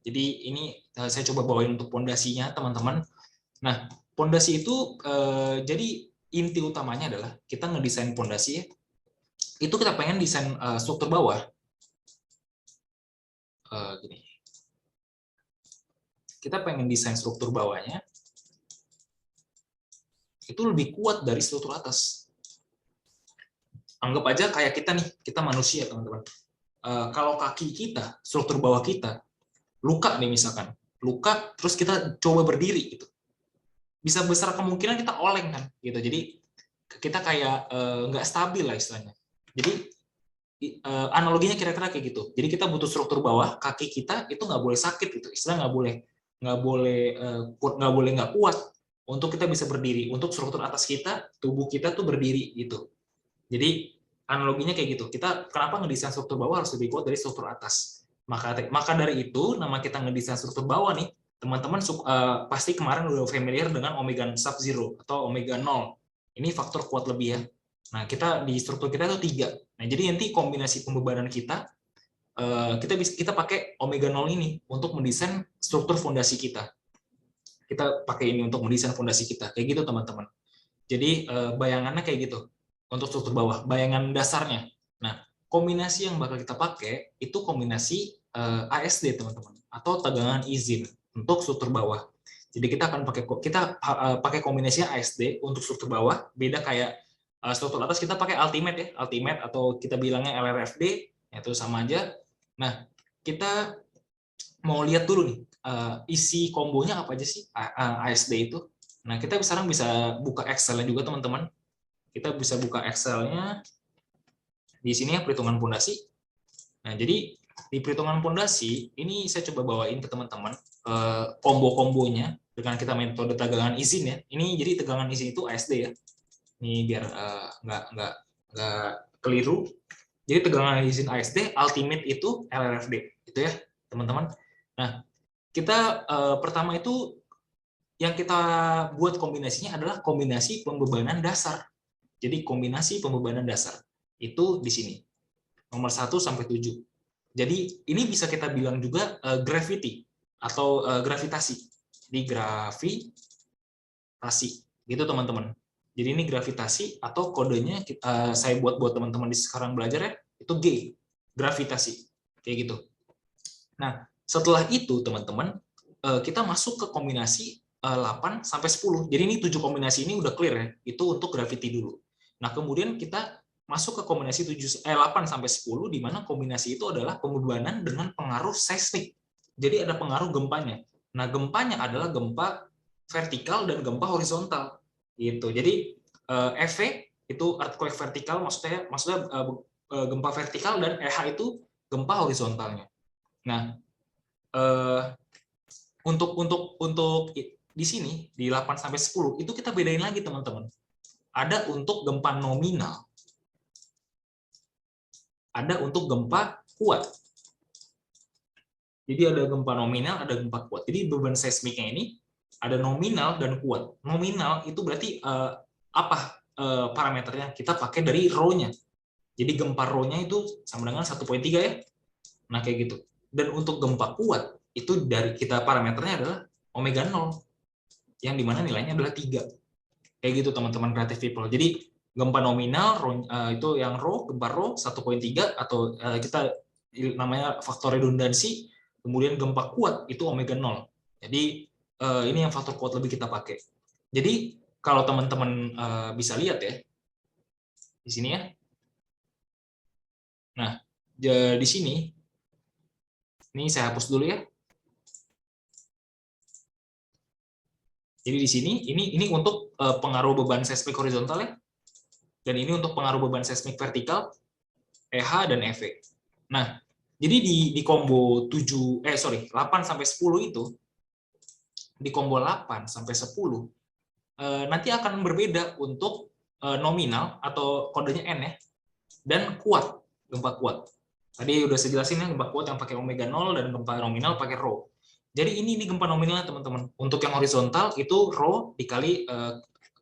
Jadi ini saya coba bawain untuk pondasinya, teman-teman. Nah, pondasi itu jadi inti utamanya adalah kita ngedesain pondasi ya. Itu kita pengen desain struktur bawah. Gini. Kita pengen desain struktur bawahnya itu lebih kuat dari struktur atas. Anggap aja kayak kita nih, kita manusia, teman-teman. Kalau kaki kita, struktur bawah kita, luka nih misalkan, luka, terus kita coba berdiri gitu, bisa besar kemungkinan kita oleng kan, gitu. Jadi kita kayak nggak stabil lah istilahnya. Jadi analoginya kira-kira kayak gitu. Jadi kita butuh struktur bawah, kaki kita itu nggak boleh sakit gitu, istilah nggak boleh nggak kuat untuk kita bisa berdiri. Untuk struktur atas kita, tubuh kita tuh berdiri gitu. Jadi analoginya kayak gitu. Kita kenapa ngedesain struktur bawah harus lebih kuat dari struktur atas. Maka dari itu nama kita ngedesain struktur bawah nih, teman-teman pasti kemarin udah familiar dengan omega sub zero atau omega 0. Ini faktor kuat lebih ya. Nah, kita di struktur kita itu 3. Nah, jadi nanti kombinasi pembebanan kita pakai omega 0 ini untuk mendesain struktur fondasi kita. Kita pakai ini untuk mendesain fondasi kita. Kayak gitu, teman-teman. Jadi bayangannya kayak gitu untuk struktur bawah, bayangan dasarnya. Nah, kombinasi yang bakal kita pakai itu kombinasi ASD, teman-teman, atau tegangan izin untuk struktur bawah. Jadi kita akan pakai kombinasinya ASD untuk struktur bawah, beda kayak struktur atas kita pakai ultimate ya, ultimate atau kita bilangnya LRFD, itu sama aja. Nah, kita mau lihat dulu nih isi kombonya apa aja sih ASD itu. Nah, kita sekarang bisa buka Excel-nya juga, teman-teman. Kita bisa buka Excel-nya di sini ya, perhitungan pondasi. Nah, jadi di perhitungan pondasi ini saya coba bawain ke teman-teman kombo-kombonya dengan kita metode tegangan izin ya. Ini jadi tegangan izin itu ASD ya. Ini biar nggak keliru. Jadi tegangan izin ASD, ultimate itu LRFD, itu ya, teman-teman. Nah, kita pertama itu yang kita buat kombinasinya adalah kombinasi pembebanan dasar. Jadi kombinasi pembebanan dasar itu di sini nomor 1 sampai 7. Jadi ini bisa kita bilang juga gravity atau gravitasi. Di gravitasi gitu, teman-teman. Jadi ini gravitasi atau kodenya saya buat teman-teman di sekarang belajar ya, itu G, gravitasi. Kayak gitu. Nah, setelah itu teman-teman kita masuk ke kombinasi 8 sampai 10. Jadi ini 7 kombinasi ini udah clear ya. Itu untuk gravity dulu. Nah, kemudian kita masuk ke kombinasi 8 sampai 10 di mana kombinasi itu adalah pembebanan dengan pengaruh seismik. Jadi ada pengaruh gempanya. Nah, gempanya adalah gempa vertikal dan gempa horizontal. Gitu. Jadi EV itu earthquake vertikal maksudnya gempa vertikal, dan EH itu gempa horizontalnya. Nah, untuk di sini di 8 sampai 10 itu kita bedain lagi, teman-teman. Ada untuk gempa nominal, ada untuk gempa kuat. Jadi ada gempa nominal, ada gempa kuat. Jadi beban seismiknya ini ada nominal dan kuat. Nominal itu berarti apa parameternya? Kita pakai dari rho-nya. Jadi gempa rho-nya itu sama dengan 1,3 ya. Nah, kayak gitu. Dan untuk gempa kuat itu dari kita parameternya adalah omega 0 yang dimana nilainya adalah 3. Kayak gitu, teman-teman creative people. Jadi gempa nominal itu yang rho, gempa rho 1,3 atau kita namanya faktor redundansi. Kemudian gempa kuat itu omega 0. Jadi ini yang faktor kuat lebih kita pakai. Jadi kalau teman-teman bisa lihat ya di sini ya. Nah, di sini ini saya hapus dulu ya. Jadi di sini ini untuk pengaruh beban seismik horizontal ya. Dan ini untuk pengaruh beban seismik vertikal, EH dan EV. Nah, jadi di combo 8 sampai 10 itu, di combo 8 sampai 10 nanti akan berbeda untuk nominal atau kodenya N ya, dan kuat, gempa kuat. Tadi udah saya jelasin ya, gempa kuat yang pakai omega 0 dan gempa nominal pakai rho. Jadi ini gempa nominalnya, teman-teman. Untuk yang horizontal itu rho dikali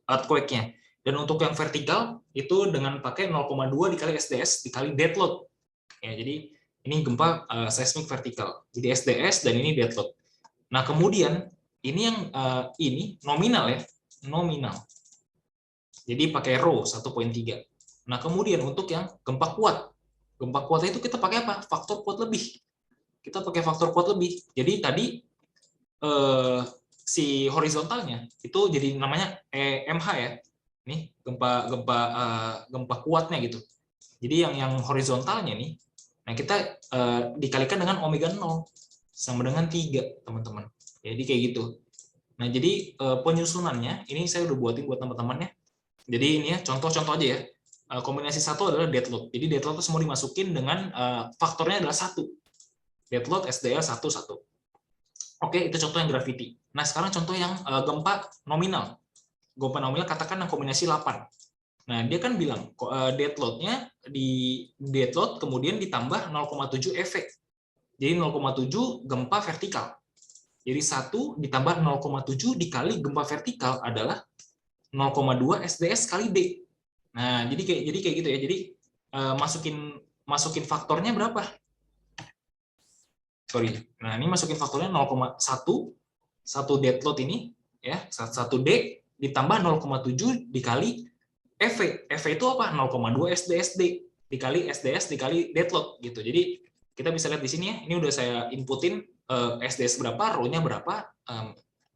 earthquake-nya. Dan untuk yang vertikal itu dengan pakai 0,2 dikali SDS dikali dead load. Ya, jadi Ini gempa seismik vertikal. Jadi SDS dan ini dead load. Nah, kemudian ini yang ini nominal ya, nominal. Jadi pakai rho 1.3. Nah, kemudian untuk yang gempa kuat. Gempa kuat itu kita pakai apa? Faktor kuat lebih. Kita pakai faktor kuat lebih. Jadi tadi si horizontalnya itu jadi namanya EMH ya. Nih, gempa kuatnya gitu. Jadi yang horizontalnya nih, nah kita dikalikan dengan omega 0 sama dengan 3, teman-teman. Jadi kayak gitu. Nah, jadi penyusunannya ini saya udah buatin buat teman-temannya. Jadi ini ya contoh-contoh aja ya. Kombinasi satu adalah dead load. Jadi dead load itu semua dimasukin dengan faktornya adalah 1. Dead load SDL 1 1. Oke, itu contoh yang gravity. Nah, sekarang contoh yang gempa nominal. Gempa nominal katakan yang kombinasi 8. Nah, dia kan bilang dead load-nya di dead load kemudian ditambah 0,7 efek. Jadi 0,7 gempa vertikal. Jadi 1 ditambah 0,7 dikali gempa vertikal adalah 0,2 SDS kali D. Nah, jadi kayak gitu ya. Jadi masukin faktornya berapa? Sorry. Nah, ini masukin faktornya 0,1 1 dead load ini ya, 1 D ditambah 0,7 dikali EV. EV itu apa? 0,2 SDSD dikali SDS dikali dead load gitu. Jadi kita bisa lihat di sini ya. Ini udah saya inputin SDS berapa, rho-nya berapa,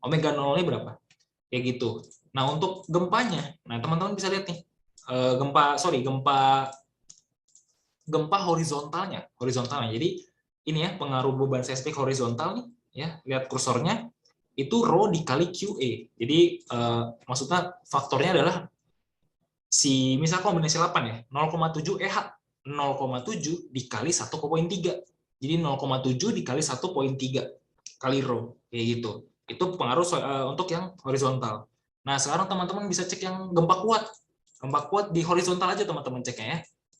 omega 0-nya berapa. Kayak gitu. Nah, untuk gempanya, nah teman-teman bisa lihat nih. Gempa horizontalnya. Jadi ini ya pengaruh beban seismik horizontal nih ya. Lihat kursornya itu rho dikali QE. Jadi maksudnya faktornya adalah si misal kombinasi 8 ya, 0,7 EH. 0,7 dikali 1,3. Jadi 0,7 dikali 1,3 kali rho kayak gitu. Itu pengaruh untuk yang horizontal. Nah, sekarang teman-teman bisa cek yang gempa kuat. Gempa kuat di horizontal aja teman-teman ceknya ya.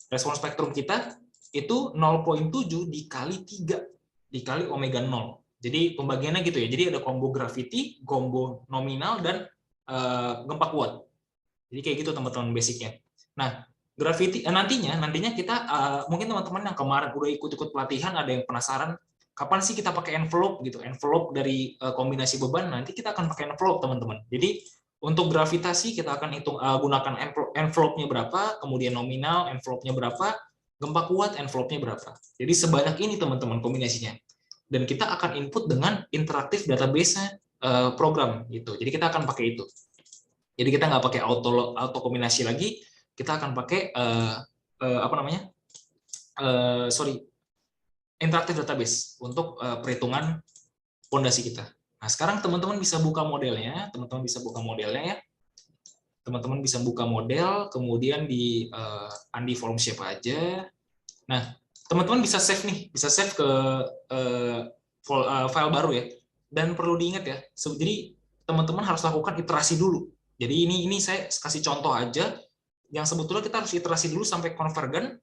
Respon spektrum kita itu 0,7 dikali 3 dikali omega 0. Jadi pembagiannya gitu ya. Jadi ada combo gravity, combo nominal, dan gempa kuat. Jadi kayak gitu teman-teman basicnya. Nah, gravity nantinya kita mungkin teman-teman yang kemarin udah ikut-ikut pelatihan ada yang penasaran kapan sih kita pakai envelope gitu. Envelope dari kombinasi beban nanti kita akan pakai envelope teman-teman. Jadi untuk gravitasi kita akan hitung gunakan envelope-nya berapa, kemudian nominal envelope-nya berapa, gempa kuat envelope-nya berapa. Jadi sebanyak ini teman-teman kombinasinya. Dan kita akan input dengan interaktif database program gitu. Jadi kita akan pakai itu. Jadi kita nggak pakai auto kombinasi lagi, kita akan pakai interaktif database untuk perhitungan fondasi kita. Nah, sekarang teman-teman bisa buka modelnya, ya. Teman-teman bisa buka model, kemudian di Andi form shape aja. Nah, teman-teman bisa save nih, ke file baru ya. Dan perlu diingat ya, jadi teman-teman harus lakukan iterasi dulu. Jadi ini saya kasih contoh aja, yang sebetulnya kita harus iterasi dulu sampai convergen,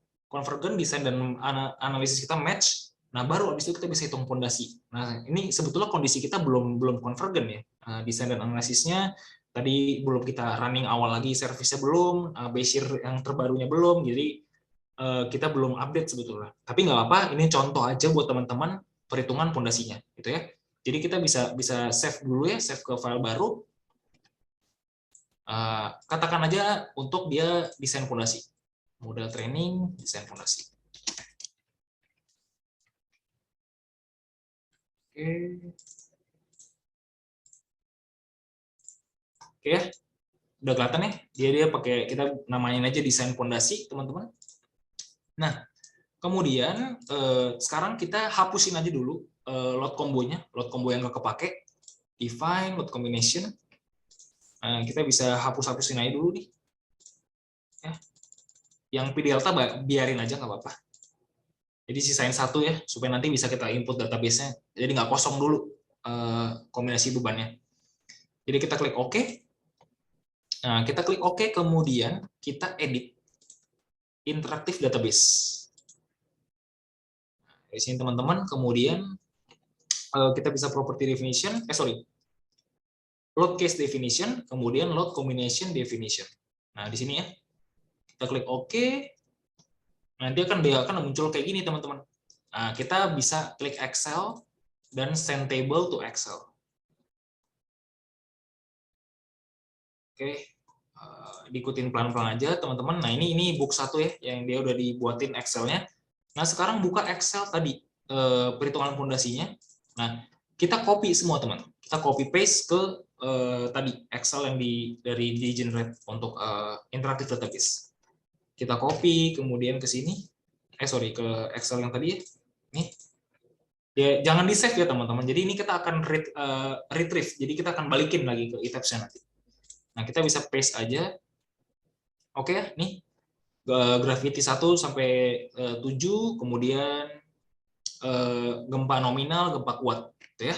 desain dan analisis kita match. Nah, baru habis itu kita bisa hitung fondasi. Nah, ini sebetulnya kondisi kita belum convergen ya. Desain dan analisisnya tadi belum kita running awal lagi, servisnya belum, Bayesian yang terbarunya belum, jadi kita belum update sebetulnya. Tapi nggak apa-apa, ini contoh aja buat teman-teman perhitungan fondasinya, gitu ya. Jadi kita bisa save dulu ya, save ke file baru. Katakan aja untuk dia desain fondasi, model training, desain fondasi. Oke ya, udah kelihatan ya, dia pakai, kita namain aja desain fondasi teman-teman. Nah, kemudian sekarang kita hapusin aja dulu load combo-nya, load combo yang nggak kepake, define load combination. Kita bisa hapus-hapusin aja dulu nih ya. Yang P delta biarin aja nggak apa-apa. Jadi sisain 1 ya, supaya nanti bisa kita input database-nya. Jadi nggak kosong dulu kombinasi bebannya. Jadi kita klik OK. Nah, kita klik OK, kemudian kita edit interaktif database. Di sini teman-teman, kemudian kita bisa property definition, load case definition, kemudian load combination definition. Nah, di sini ya, kita klik OK. Nanti akan muncul kayak gini teman-teman. Nah, kita bisa klik Excel dan send table to Excel. Oke, diikutin pelan-pelan aja teman-teman. Nah, ini book 1 ya, yang dia udah dibuatin Excel-nya. Nah, sekarang buka Excel tadi, perhitungan fondasinya. Nah, kita copy semua teman. Kita copy paste ke tadi Excel yang dari di generate untuk interactive database. Kita copy, kemudian ke sini. Sorry, ke Excel yang tadi ya. Nih. Ya, jangan di save ya teman-teman. Jadi ini kita akan retrieve. Jadi kita akan balikin lagi ke e-tabs-nya nanti. Nah, kita bisa paste aja. Oke, nih gravity 1 sampai 7, kemudian gempa nominal, gempa kuat, gitu ya.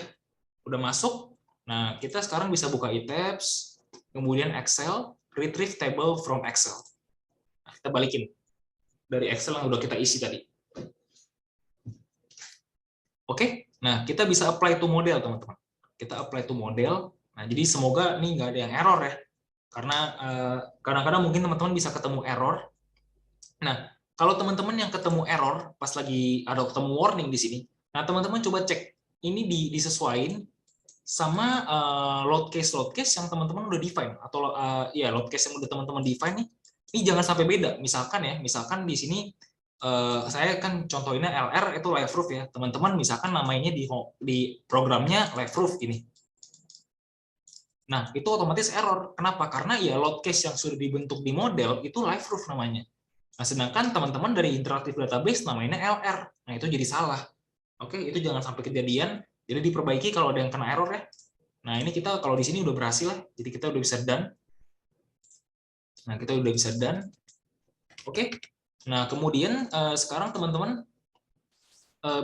Udah masuk. Nah, kita sekarang bisa buka e-tabs, kemudian Excel, retrieve table from Excel. Nah, kita balikin dari Excel yang udah kita isi tadi. Oke, nah kita bisa apply to model teman-teman. Kita apply to model. Nah, jadi semoga nih nggak ada yang error ya. Karena kadang-kadang mungkin teman-teman bisa ketemu error. Nah, kalau teman-teman yang ketemu error pas lagi ada ketemu warning di sini, nah teman-teman coba cek ini disesuaikan sama load case yang teman-teman udah define atau ya load case yang udah teman-teman define nih. Ini jangan sampai beda. Misalkan di sini saya kan contohnya LR itu live proof ya. Teman-teman misalkan namanya di programnya live proof ini. Nah, itu otomatis error. Kenapa? Karena ya load case yang sudah dibentuk di model itu live proof namanya. Nah, sedangkan teman-teman dari interactive database namanya LR. Nah, itu jadi salah. Oke, itu jangan sampai kejadian. Jadi diperbaiki kalau ada yang kena error ya. Nah, ini kita kalau di sini udah berhasil ya. Jadi kita udah bisa done. Nah, kita udah bisa done. Oke. Nah, kemudian sekarang teman-teman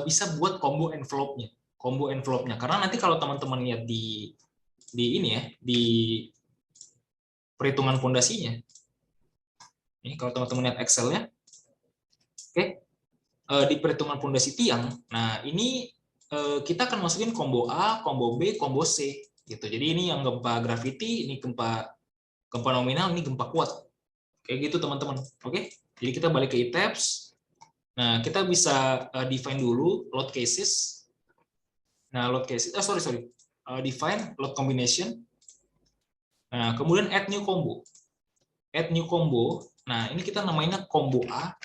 bisa buat combo envelope-nya. Combo envelope-nya. Karena nanti kalau teman-teman lihat di ini ya, di perhitungan fondasinya. Ini kalau teman-teman lihat Excel-nya. Oke. Di perhitungan fondasi tiang. Nah, ini kita akan masukin combo A, combo B, combo C gitu. Jadi ini yang gempa gravity, ini gempa nominal, ini gempa kuat. Kayak gitu teman-teman. Oke. Jadi kita balik ke e-tabs. Nah, kita bisa define dulu load cases. Nah, load cases, sorry. Define load combination. Nah, kemudian add new combo. Add new combo. Nah, ini kita namanya combo A.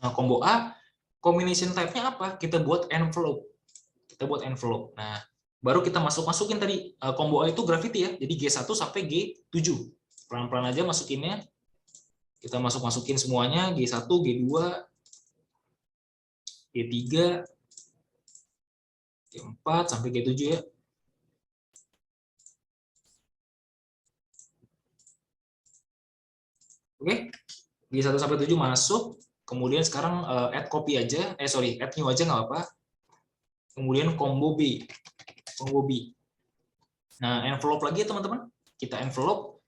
Nah, combo A, combination type-nya apa? Kita buat envelope. Nah, baru kita masukin tadi combo A itu gravity ya. Jadi G1 sampai G7. Pelan-pelan aja masukinnya. Kita masukin semuanya, G1, G2, G3, G4 sampai G7 ya. Oke. G1 sampai 7 masuk. Kemudian sekarang add copy aja. Add new aja nggak apa-apa. Kemudian combo B. Nah, envelope lagi ya teman-teman. Kita envelope.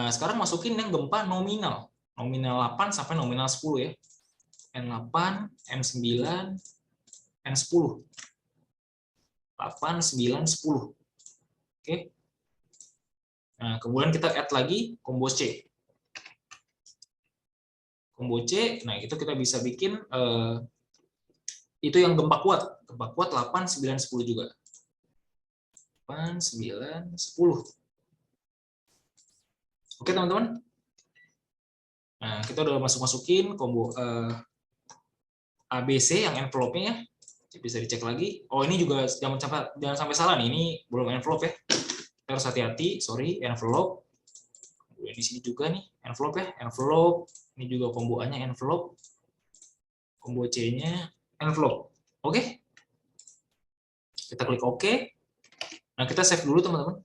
Sekarang masukin yang gempa nominal. Nominal 8 sampai nominal 10 ya. N8, N9, N10. 8, 9, 10. Oke. Nah, kemudian kita add lagi combo C. Combo C, nah itu kita bisa bikin itu yang gempa kuat. Gempa kuat 8, 9, 10 juga. 8, 9, 10. Oke, teman-teman. Nah, kita udah masukin combo ABC yang envelope-nya ya. Bisa dicek lagi. Oh, ini juga jangan sampai salah nih. Ini belum envelope ya. Kita harus hati-hati. Sorry, envelope. Di sini juga nih envelope ya. Envelope. Ini juga combo A-nya envelope. Combo C-nya envelope. Oke. Kita klik OK. Nah, kita save dulu teman-teman.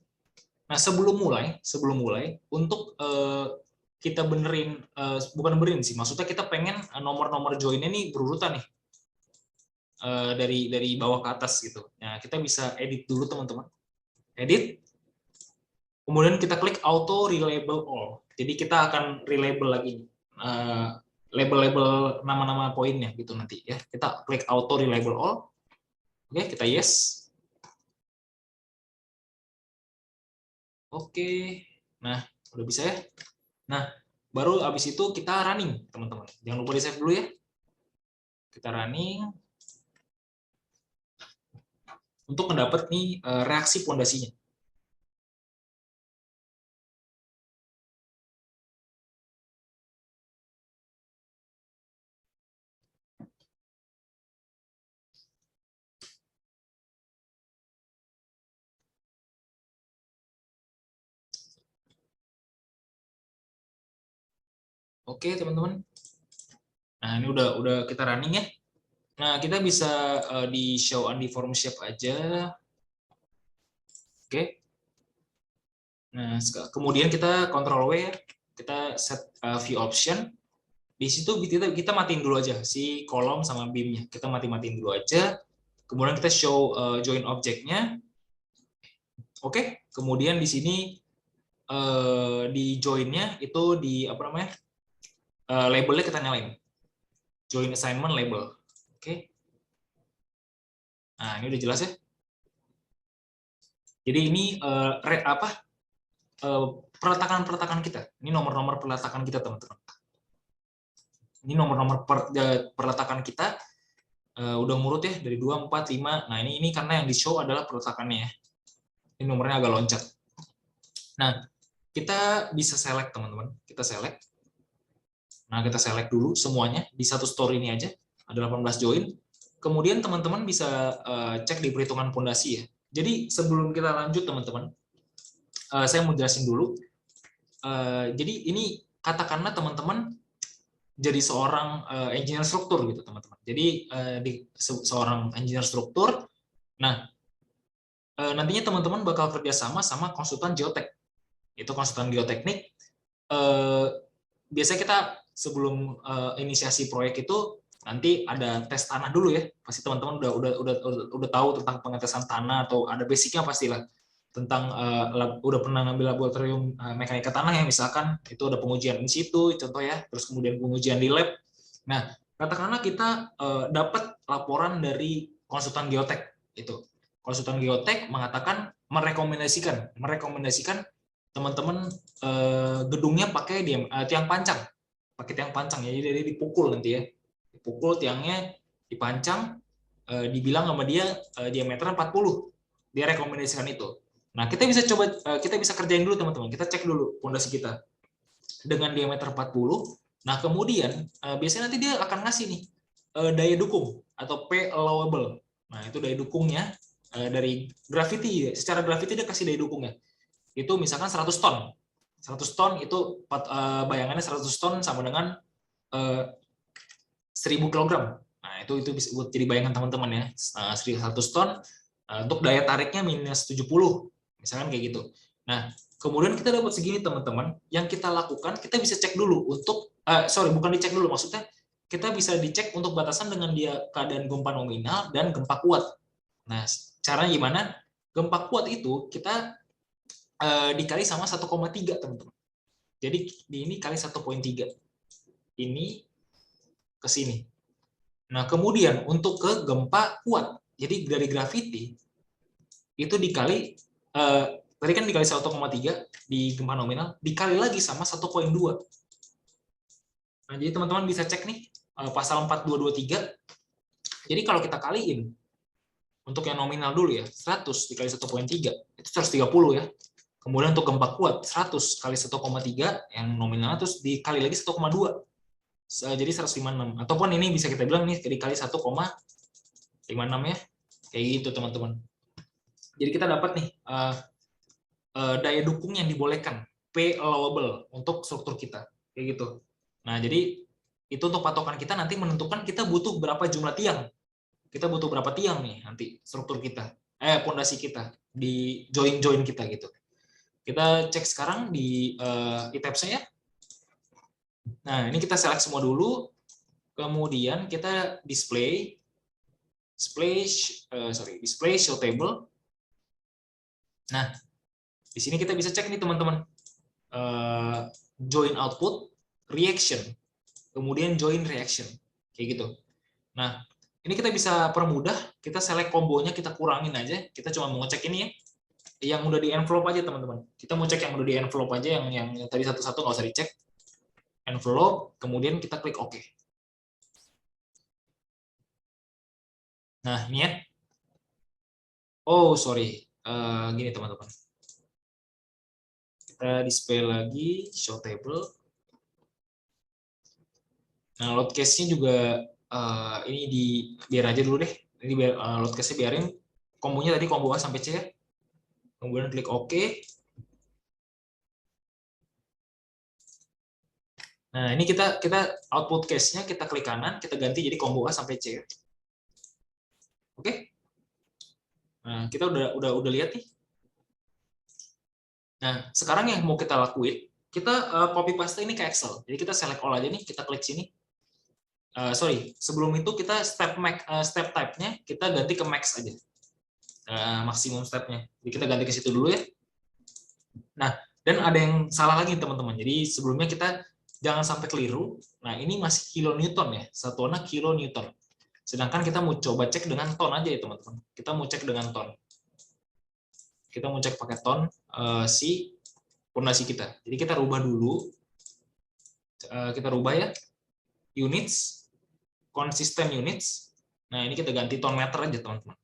Nah, sebelum mulai untuk kita benerin, bukan benerin sih, maksudnya kita pengen nomor-nomor join-nya nih berurutan nih. Dari bawah ke atas gitu. Nah, kita bisa edit dulu teman-teman. Edit. Kemudian kita klik auto relabel all. Jadi kita akan relabel lagi label-label nama-nama poinnya gitu nanti ya. Kita klik auto relabel all. Oke, kita yes. Oke. Nah, udah bisa ya. Nah, baru habis itu kita running, teman-teman. Jangan lupa di-save dulu ya. Kita running untuk mendapat nih reaksi pondasinya. Oke, teman-teman. Nah, ini udah kita running ya. Nah, kita bisa di show undeformed shape aja. Oke. Nah, kemudian kita Ctrl W ya. Kita set view option. Di situ kita matiin dulu aja si kolom sama beam-nya. Kita matiin dulu aja. Kemudian kita show join object-nya. Oke. Kemudian di sini di join-nya itu di apa namanya? Labelnya kita nyalain. Join assignment label. Oke. Nah, ini udah jelas ya. Jadi ini peletakan kita. Ini nomor-nomor peletakan kita, teman-teman. Ini nomor-nomor peletakan kita udah ngurut ya dari 2, 4, 5. Nah, ini karena yang di-show adalah peletakannya ya. Ini nomornya agak loncat. Nah, kita bisa select, teman-teman. Kita select. Nah, kita select dulu semuanya di satu store ini aja. Ada 18 join. Kemudian teman-teman bisa cek di perhitungan pondasi ya. Jadi sebelum kita lanjut, teman-teman, saya mau jelasin dulu. Jadi ini katakanlah teman-teman jadi seorang engineer struktur gitu, teman-teman. Jadi seorang engineer struktur. Nah, nantinya teman-teman bakal kerjasama sama konsultan geotek. Itu konsultan geoteknik. Biasanya kita sebelum inisiasi proyek itu nanti ada tes tanah dulu ya. Pasti teman-teman udah tahu tentang pengetesan tanah atau ada basicnya pastilah tentang udah pernah ngambil laboratorium mekanika tanah ya, misalkan itu ada pengujian in situ contoh ya, terus kemudian pengujian di lab. Nah, katakanlah kita dapat laporan dari konsultan geotek itu. Konsultan geotek mengatakan merekomendasikan teman-teman gedungnya pakai tiang pancang. Pakai tiang pancang ya, jadi dipukul nanti ya. Dipukul tiangnya, dipancang, dibilang sama dia diameter 40. Dia rekomendasikan itu. Nah, kita bisa kerjain dulu, teman-teman. Kita cek dulu pondasi kita dengan diameter 40. Nah, kemudian biasanya nanti dia akan ngasih nih daya dukung atau P allowable. Nah, itu daya dukungnya dari gravity. Secara gravity dia kasih daya dukungnya. Itu misalkan 100 ton. 100 ton itu bayangannya 100 ton sama dengan 1000 kg. Nah, itu bisa buat jadi bayangan teman-teman ya. 100 ton untuk daya tariknya minus 70. Misalkan kayak gitu. Nah, kemudian kita dapat segini, teman-teman. Yang kita lakukan, kita bisa cek dulu untuk bukan dicek dulu, maksudnya kita bisa dicek untuk batasan dengan dia keadaan gempa nominal dan gempa kuat. Nah, caranya gimana? Gempa kuat itu kita dikali sama 1,3, teman-teman. Jadi ini kali 1,3. Ini ke sini. Nah, kemudian untuk ke gempa kuat, jadi dari gravity itu dikali tadi kan dikali 1,3 di gempa nominal, dikali lagi sama 1,2. Nah, jadi teman-teman bisa cek nih pasal 4223. Jadi kalau kita kaliin untuk yang nominal dulu ya, 100 dikali 1,3 itu 130 ya. Kemudian untuk gempa kuat 100 kali 1,3 yang nominal, terus dikali lagi 1,2. Jadi 156. Ataupun ini bisa kita bilang nih dikali 1,56 ya. Kayak gitu, teman-teman. Jadi kita dapat nih daya dukung yang dibolehkan, P allowable untuk struktur kita. Kayak gitu. Nah, jadi itu untuk patokan kita nanti menentukan kita butuh berapa jumlah tiang. Kita butuh berapa tiang nih nanti struktur kita. Pondasi kita di join kita gitu. Kita cek sekarang di e-tabs-nya ya. Nah, ini kita select semua dulu. Kemudian kita display show table. Nah, di sini kita bisa cek nih, teman-teman. Join output, reaction, kemudian join reaction. Kayak gitu. Nah, ini kita bisa permudah, kita select kombonya, kita kurangin aja. Kita cuma mau ngecek ini ya. Yang udah di envelope aja, teman-teman. Kita mau cek yang udah di envelope aja, yang tadi satu-satu nggak usah dicek. Envelope, kemudian kita klik OK. Nah, ini ya. Oh, sorry. Gini teman-teman. Kita display lagi show table. Nah, load case-nya juga ini biar aja dulu deh. Ini biar load case-nya biarin. Kombonya tadi combo A sampai C ya. Kemudian klik OK. Nah, ini kita output case-nya kita klik kanan, kita ganti jadi combo A sampai C. Oke? Nah, kita udah lihat nih. Nah, sekarang yang mau kita lakuin, kita copy paste ini ke Excel. Jadi kita select all aja nih, kita klik sini. Sorry, sebelum itu kita step type-nya kita ganti ke max aja. Maksimum step-nya. Jadi kita ganti ke situ dulu ya. Nah, dan ada yang salah lagi teman-teman. Jadi sebelumnya kita jangan sampai keliru. Nah, ini masih kilonewton ya. Satuannya kilonewton. Sedangkan kita mau coba cek dengan ton aja ya teman-teman. Kita mau cek dengan ton. Kita mau cek pakai ton si pondasi kita. Jadi kita rubah dulu. Kita rubah ya. Units, konsisten units. Nah, ini kita ganti ton meter aja teman-teman.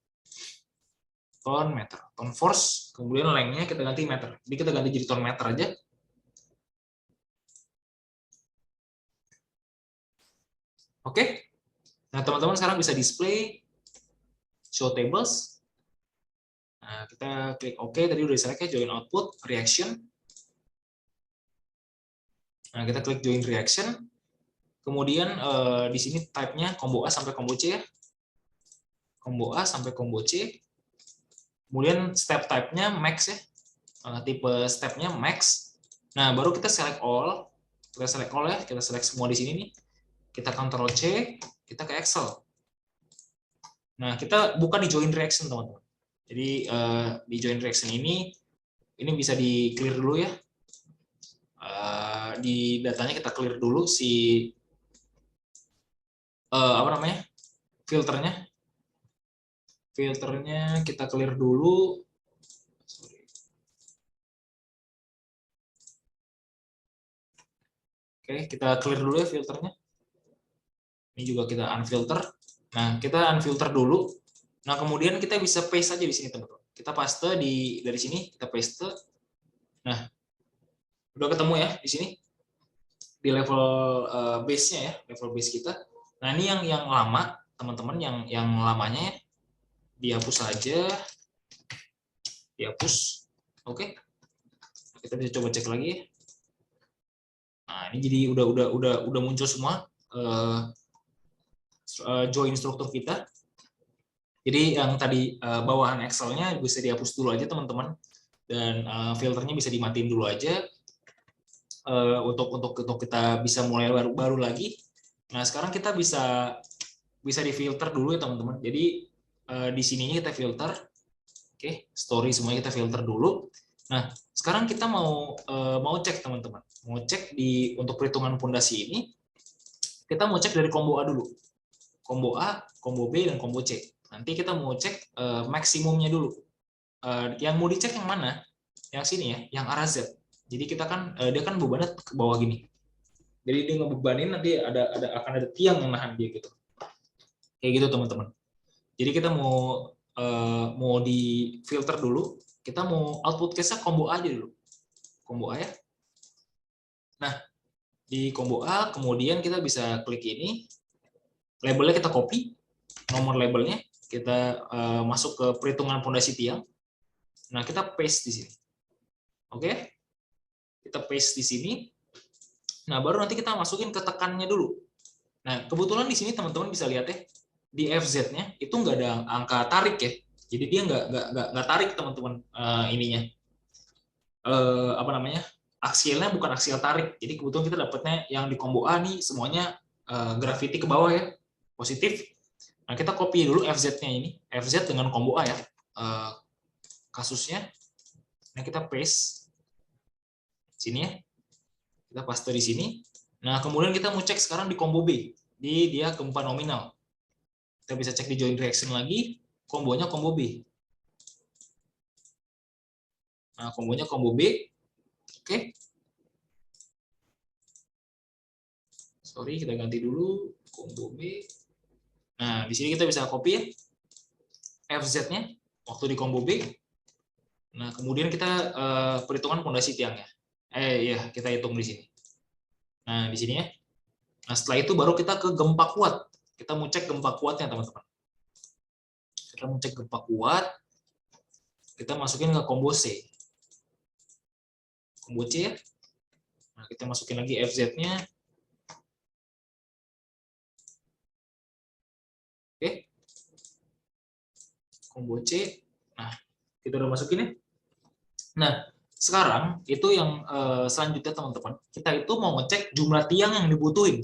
Ton meter. Ton force, kemudian length-nya kita ganti meter. Jadi kita ganti jadi ton meter aja. Oke. Nah, teman-teman sekarang bisa display show tables. Nah, kita klik OK, tadi udah select ya, join output, reaction. Nah, kita klik join reaction. Kemudian di sini type-nya combo A sampai combo C ya. Combo A sampai combo C. Kemudian step type-nya max ya. Tipe step-nya max. Nah, baru kita select all. Kita select all ya, kita select semua di sini nih. Kita Ctrl C, kita ke Excel. Nah, kita buka di join reaction, teman-teman. Jadi di join reaction ini bisa di clear dulu ya. Di datanya kita clear dulu si apa namanya? Filternya kita clear dulu. Oke, kita clear dulu ya filternya. Ini juga kita unfilter. Nah, kita unfilter dulu. Nah, kemudian kita bisa paste aja di sini, teman-teman. Kita paste dari sini, kita paste. Nah, udah ketemu ya di sini di level base-nya ya, level base kita. Nah, ini yang lama, teman-teman, yang lamanya ya dihapus saja. Dihapus. Oke. Kita bisa coba cek lagi ya. Nah, ini jadi udah muncul semua join struktur kita. Jadi yang tadi bawahan Excel-nya bisa dihapus dulu aja teman-teman, dan filternya bisa dimatiin dulu aja untuk kita bisa mulai baru lagi. Nah, sekarang kita bisa difilter dulu ya teman-teman. Jadi di sininya kita filter, oke, story semuanya kita filter dulu. Nah, sekarang kita mau cek teman-teman, mau cek untuk perhitungan pondasi ini, kita mau cek dari combo A dulu, combo A, combo B, dan combo C. Nanti kita mau cek maksimumnya dulu. Yang mau dicek yang mana? Yang sini ya, yang arah Z. Jadi kita kan dia kan bebannya ke bawah gini. Jadi dia ngebebanin, nanti akan ada tiang yang nahan dia gitu. Kayak gitu teman-teman. Jadi kita mau di filter dulu. Kita mau output case-nya combo A aja dulu. Combo A ya. Nah, di combo A kemudian kita bisa klik ini. Labelnya kita copy. Nomor labelnya kita masuk ke perhitungan pondasi tiang. Nah, kita paste di sini. Oke? Kita paste di sini. Nah, baru nanti kita masukin ke tekannya dulu. Nah, kebetulan di sini teman-teman bisa lihat ya, di FZ-nya itu nggak ada angka tarik ya. Jadi dia nggak tarik teman-teman ininya. Apa namanya? Aksialnya bukan aksial tarik. Jadi kebetulan kita dapatnya yang di combo A nih semuanya gravity ke bawah ya, positif. Nah, kita copy dulu FZ-nya ini, FZ dengan combo A ya, kasusnya. Nah, kita paste sini ya, kita paste di sini. Nah, kemudian kita mau cek sekarang di combo B, dia gempa nominal. Kita bisa cek di join reaction lagi, kombonya combo B. Nah, kombonya combo B. Oke. Sorry, kita ganti dulu combo B. Nah, di sini kita bisa copy ya. FZ-nya waktu di combo B. Nah, kemudian kita perhitungan pondasi tiangnya. Iya, kita hitung di sini. Nah, di sini ya. Nah, setelah itu baru kita ke gempa kuat. Kita mau cek gempa kuatnya, teman-teman. Kita mau cek gempa kuat. Kita masukin ke combo C. Combo C ya. Nah, kita masukin lagi FZ-nya. Oke. Combo C. Nah, kita udah masukin ya. Nah, sekarang itu yang selanjutnya teman-teman, kita itu mau ngecek jumlah tiang yang dibutuhin.